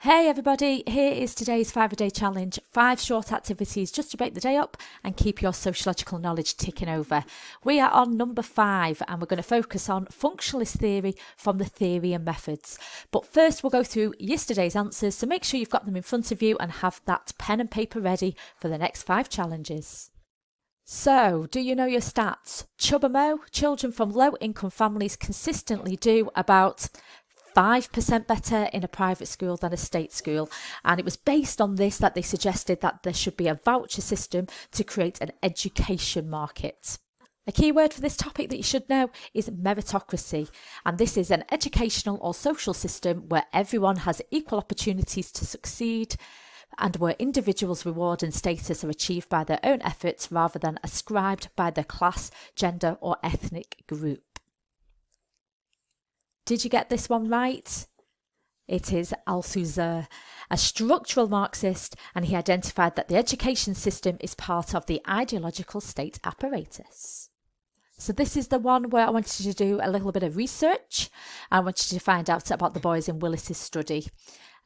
Hey everybody, here is today's 5-a-day challenge. 5 short activities just to break the day up and keep your sociological knowledge ticking over. We are on number 5 and we're going to focus on functionalist theory from the theory and methods. But first we'll go through yesterday's answers, so make sure you've got them in front of you and have that pen and paper ready for the next 5 challenges. So, do you know your stats? Chubbamo, children from low-income families consistently do about 5% better in a private school than a state school, and it was based on this that they suggested that there should be a voucher system to create an education market. A key word for this topic that you should know is meritocracy, and this is an educational or social system where everyone has equal opportunities to succeed and where individuals' reward and status are achieved by their own efforts rather than ascribed by their class, gender or ethnic group. Did you get this one right? It is Althusser, a structural Marxist, and he identified that the education system is part of the ideological state apparatus. So this is the one where I wanted you to do a little bit of research. I wanted you to find out about the boys in Willis's study.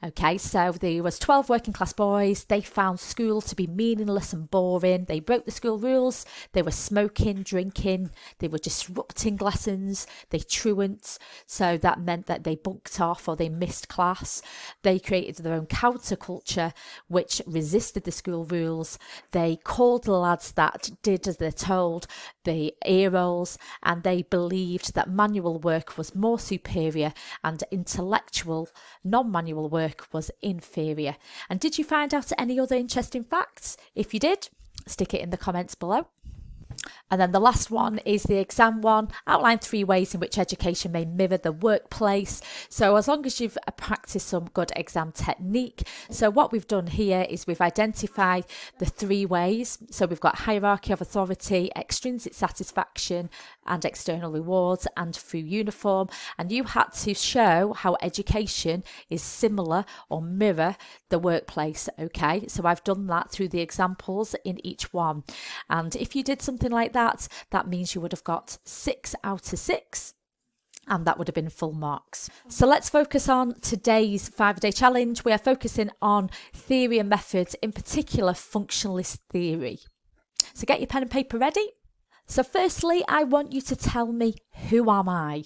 Okay, so there was 12 working class boys. They found school to be meaningless and boring. They broke the school rules. They were smoking, drinking. They were disrupting lessons. They truant. So that meant that they bunked off or they missed class. They created their own counterculture, which resisted the school rules. They called the lads that did as they're told the ear-rolls, and they believed that manual work was more superior and intellectual, non-manual work was inferior. And did you find out any other interesting facts? If you did, stick it in the comments below. And then the last one is the exam one. Outline 3 ways in which education may mirror the workplace. So as long as you've practiced some good exam technique. So what we've done here is we've identified the 3 ways. So we've got hierarchy of authority, extrinsic satisfaction and external rewards, and through uniform. And you had to show how education is similar or mirror the workplace. Okay, so I've done that through the examples in each one. And if you did something like that, that means you would have got 6 out of 6. And that would have been full marks. So let's focus on today's 5-a-day challenge. We are focusing on theory and methods, in particular functionalist theory. So get your pen and paper ready. So firstly, I want you to tell me, who am I?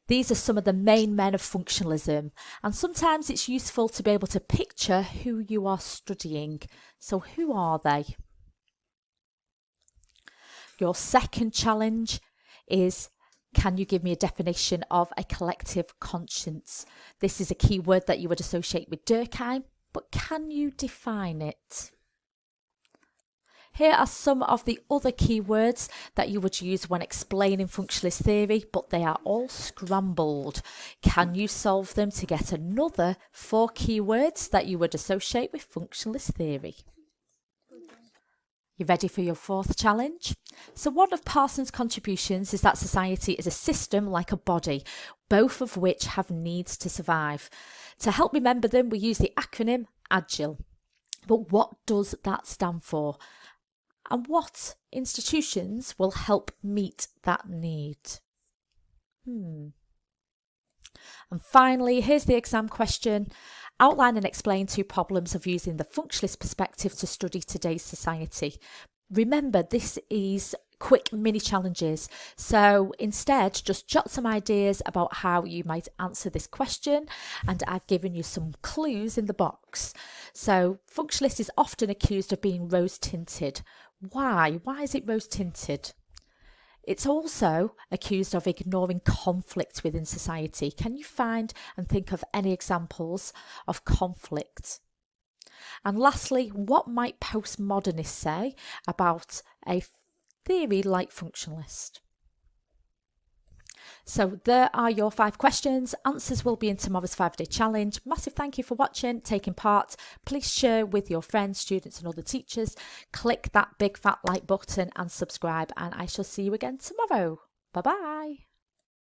These are some of the main men of functionalism, and sometimes it's useful to be able to picture who you are studying. So who are they? Your second challenge is, can you give me a definition of a collective conscience? This is a key word that you would associate with Durkheim, but can you define it? Here are some of the other key words that you would use when explaining functionalist theory, but they are all scrambled. Can you solve them to get another 4 key words that you would associate with functionalist theory? You ready for your 4th challenge? So one of Parsons' contributions is that society is a system like a body, both of which have needs to survive. To help remember them, we use the acronym AGILE. But what does that stand for? And what institutions will help meet that need? And finally, here's the exam question. Outline and explain 2 problems of using the functionalist perspective to study today's society. Remember, this is quick mini challenges. So instead, just jot some ideas about how you might answer this question. And I've given you some clues in the box. So functionalist is often accused of being rose-tinted. Why? Why is it rose-tinted? It's also accused of ignoring conflict within society. Can you find and think of any examples of conflict? And lastly, what might postmodernists say about a theory like functionalist? So there are your 5 questions. Answers will be in tomorrow's 5-a-day challenge. Massive thank you for watching, taking part. Please share with your friends, students and other teachers. Click that big fat like button and subscribe, and I shall see you again tomorrow. Bye bye.